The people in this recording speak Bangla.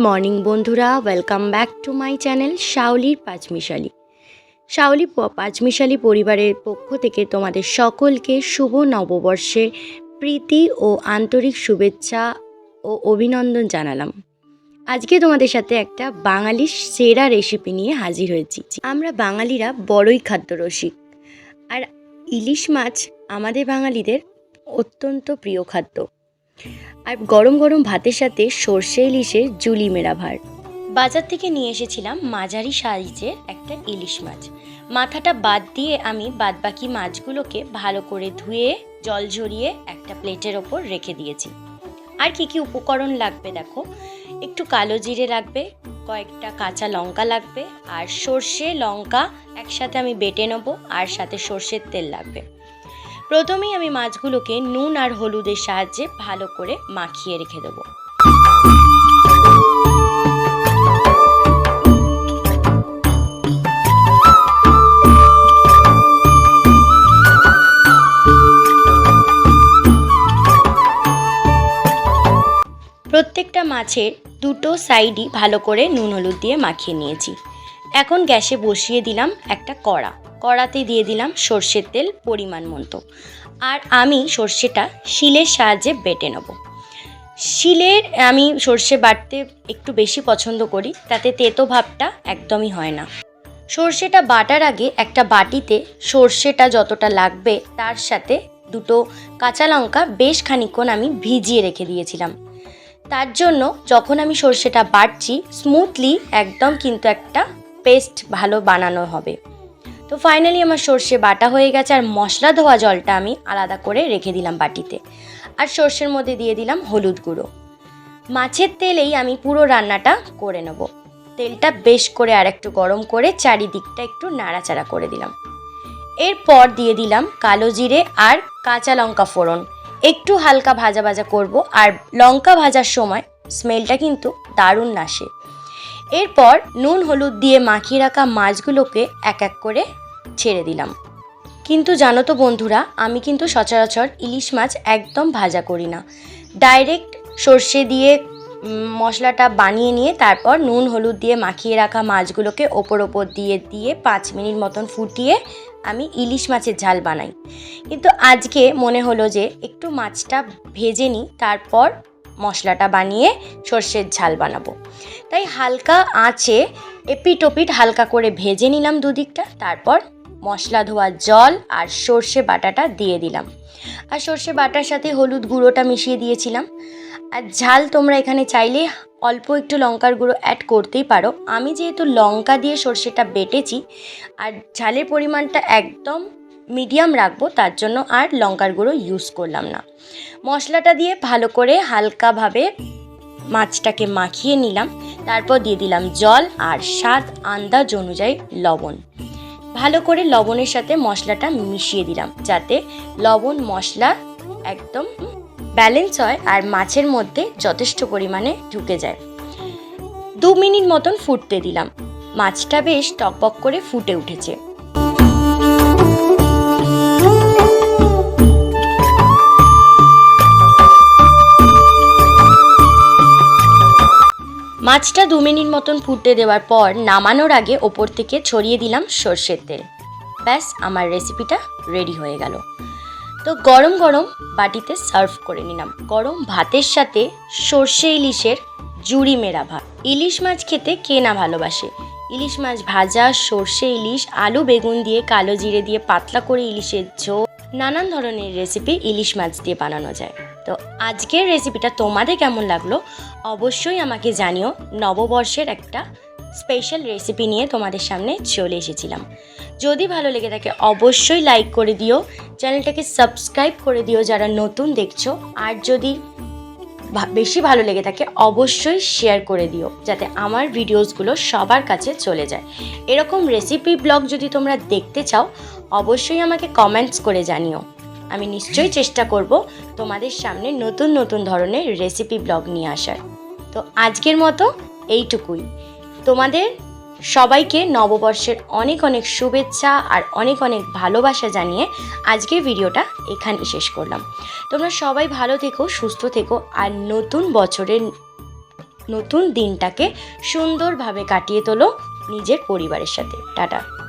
মর্নিং বন্ধুরা, welcome back to my channel শাওলির পাঁচমিশালি। শাওলি পাঁচমিশালি পরিবারের পক্ষ থেকে তোমাদের সকলকে শুভ নববর্ষের প্রীতি ও আন্তরিক শুভেচ্ছা ও অভিনন্দন জানালাম। আজকে তোমাদের সাথে একটা বাঙালির সেরা রেসিপি নিয়ে হাজির হয়েছি। আমরা বাঙালিরা বড়ই খাদ্যরসিক, আর ইলিশ মাছ আমাদের বাঙালিদের অত্যন্ত প্রিয় খাদ্য। আর গরম গরম ভাতের সাথে সর্ষে ইলিশের জুলি মেরা ভার। বাজার থেকে নিয়ে এসেছিলাম মাঝারি সাইজের একটা ইলিশ মাছ। মাথাটা বাদ দিয়ে আমি বাদবাকি মাছগুলোকে ভালো করে ধুয়ে জল ঝরিয়ে একটা প্লেটের ওপর রেখে দিয়েছি। আর কি কি উপকরণ লাগবে দেখো, একটু কালো জিরে লাগবে, কয়েকটা কাঁচা লঙ্কা লাগবে, আর সর্ষে লঙ্কা একসাথে আমি বেটে নেবো, আর সাথে সর্ষের তেল লাগবে। প্রথমেই আমি মাছগুলোকে নুন আর হলুদের সাহায্যে ভালো করে মাখিয়ে রেখে দেবো। প্রত্যেকটা মাছের দুটো সাইডই ভালো করে নুন হলুদ দিয়ে মাখিয়ে নিয়েছি। এখন গ্যাসে বসিয়ে দিলাম একটা কড়াতে দিয়ে দিলাম সর্ষের তেল পরিমাণ মতো। আর আমি সর্ষেটা শিলের সাহায্যে বেটে নেব। শিলের আমি সর্ষে বাটতে একটু বেশি পছন্দ করি, তাতে তেতো ভাবটা একদমই হয় না। সর্ষেটা বাটার আগে একটা বাটিতে সর্ষেটা যতটা লাগবে তার সাথে দুটো কাঁচা লঙ্কা বেশ খানিকক্ষণ আমি ভিজিয়ে রেখে দিয়েছিলাম। তার জন্য যখন আমি সর্ষেটা বাটছি স্মুথলি একদম কিন্তু একটা পেস্ট ভালো বানানো হবে। তো ফাইনালি আমার সর্ষে বাটা হয়ে গেছে, আর মশলা ধোয়া জলটা আমি আলাদা করে রেখে দিলাম বাটিতে। আর সর্ষের মধ্যে দিয়ে দিলাম হলুদ গুঁড়ো। মাছের তেলেই আমি পুরো রান্নাটা করে নেব। তেলটা বেশ করে আর একটু গরম করে চারিদিকটা একটু নাড়াচাড়া করে দিলাম। এরপর দিয়ে দিলাম কালো জিরে আর কাঁচা লঙ্কা ফোড়ন। একটু হালকা ভাজা ভাজা করব, আর লঙ্কা ভাজার সময় স্মেলটা কিন্তু দারুণ আসে। এরপর নুন হলুদ দিয়ে মাখিয়ে রাখা মাছগুলোকে এক এক করে ছেড়ে দিলাম। কিন্তু জানো তো বন্ধুরা, আমি কিন্তু সচরাচর ইলিশ মাছ একদম ভাজা করি না। ডাইরেক্ট সর্ষে দিয়ে মশলাটা বানিয়ে নিয়ে তারপর নুন হলুদ দিয়ে মাখিয়ে রাখা মাছগুলোকে ওপর দিয়ে 5 মিনিট মতন ফুটিয়ে আমি ইলিশ মাছের ঝাল বানাই। কিন্তু আজকে মনে হলো যে একটু মাছটা ভেজে নিই, তারপর মশলাটা বানিয়ে সর্ষের ঝাল বানাবো। তাই হালকা আঁচে এপিট ওপিট হালকা করে ভেজে নিলাম দুদিকটা। তারপর মশলা ধোয়া জল আর সর্ষে বাটাটা দিয়ে দিলাম, আর সর্ষে বাটার সাথে হলুদ গুঁড়োটা মিশিয়ে দিয়েছিলাম। আর ঝাল তোমরা এখানে চাইলে অল্প একটু লঙ্কার গুঁড়ো অ্যাড করতেই পারো। আমি যেহেতু লঙ্কা দিয়ে সর্ষেটা বেটেছি আর ঝালের পরিমাণটা একদম মিডিয়াম রাখবো, তার জন্য আর লঙ্কার গুঁড়ো ইউজ করলাম না। মশলাটা দিয়ে ভালো করে হালকাভাবে মাছটাকে মাখিয়ে নিলাম। তারপর দিয়ে দিলাম জল আর স্বাদ আন্দাজ অনুযায়ী লবণ। ভালো করে লবণের সাথে মশলাটা মিশিয়ে দিলাম, যাতে লবণ মশলা একদম ব্যালেন্স হয় আর মাছের মধ্যে যথেষ্ট পরিমাণে ঢুকে যায়। 2 মিনিট মতন ফুটতে দিলাম। মাছটা বেশ টকবক করে ফুটে উঠেছে। মাছটা 2 মিনিট মতন ফুটতে দেওয়ার পর নামানোর আগে ওপর থেকে ছড়িয়ে দিলাম সর্ষের তেল। ব্যাস, আমার রেসিপিটা রেডি হয়ে গেল। তো গরম গরম বাটিতে সার্ভ করে নিলাম গরম ভাতের সাথে সর্ষে ইলিশের জুড়ি মেরা ভাত। ইলিশ মাছ খেতে কে না ভালোবাসে। ইলিশ মাছ ভাজা, সর্ষে ইলিশ, আলু বেগুন দিয়ে, কালো জিরে দিয়ে পাতলা করে ইলিশের ঝোল, নানান ধরনের রেসিপি ইলিশ মাছ দিয়ে বানানো যায়। তো আজকের রেসিপিটা তোমাদের কেমন লাগলো অবশ্যই আমাকে জানিও। নববর্ষের একটা স্পেশাল রেসিপি নিয়ে তোমাদের সামনে চলে এসেছিলাম। যদি ভালো লেগে থাকে অবশ্যই লাইক করে দিও, চ্যানেলটাকে সাবস্ক্রাইব করে দিও যারা নতুন দেখছো। আর যদি বেশি ভালো লেগে থাকে অবশ্যই শেয়ার করে দিও, যাতে আমার ভিডিওসগুলো সবার কাছে চলে যায়। এরকম রেসিপি ব্লগ যদি তোমরা দেখতে চাও অবশ্যই আমাকে কমেন্টস করে জানিও। আমি নিশ্চয়ই চেষ্টা করব তোমাদের সামনে নতুন নতুন ধরনের রেসিপি ব্লগ নিয়ে আসার। তো আজকের মতো এইটুকুই। তোমাদের সবাইকে নববর্ষের অনেক অনেক শুভেচ্ছা আর অনেক অনেক ভালোবাসা জানিয়ে আজকের ভিডিওটা এখানেই শেষ করলাম। তোমরা সবাই ভালো থেকো, সুস্থ থেকো, আর নতুন বছরের নতুন দিনটাকে সুন্দরভাবে কাটিয়ে তোলো নিজের পরিবারের সাথে। টাটা।